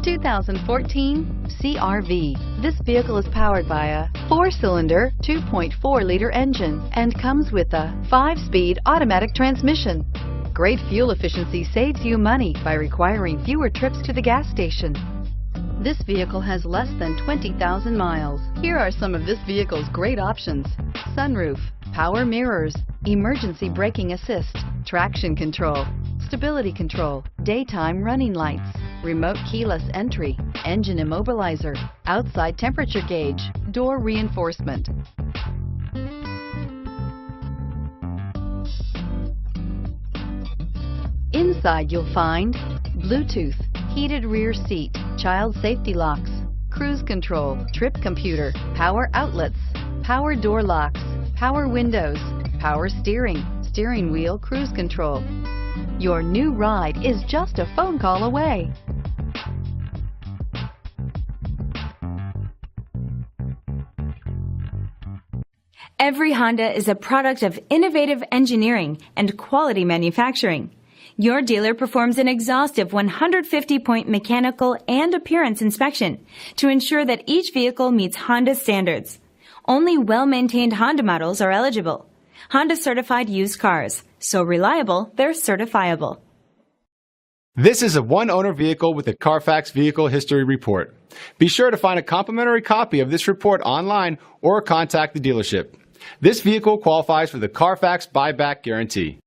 2014 CR-V. This vehicle is powered by a 4-cylinder, 2.4-liter engine and comes with a 5-speed automatic transmission. Great fuel efficiency saves you money by requiring fewer trips to the gas station. This vehicle has less than 20,000 miles. Here are some of this vehicle's great options: sunroof, power mirrors, emergency braking assist, traction control, stability control, daytime running lights, remote keyless entry, engine immobilizer, outside temperature gauge, door reinforcement. Inside you'll find Bluetooth, heated rear seat, child safety locks, cruise control, trip computer, power outlets, power door locks, power windows, power steering, steering wheel cruise control. Your new ride is just a phone call away. Every Honda is a product of innovative engineering and quality manufacturing. Your dealer performs an exhaustive 150-point mechanical and appearance inspection to ensure that each vehicle meets Honda standards. Only well-maintained Honda models are eligible. Honda certified used cars, so reliable they're certifiable. This is a one-owner vehicle with a CARFAX Vehicle History Report. Be sure to find a complimentary copy of this report online or contact the dealership. This vehicle qualifies for the CARFAX Buyback Guarantee.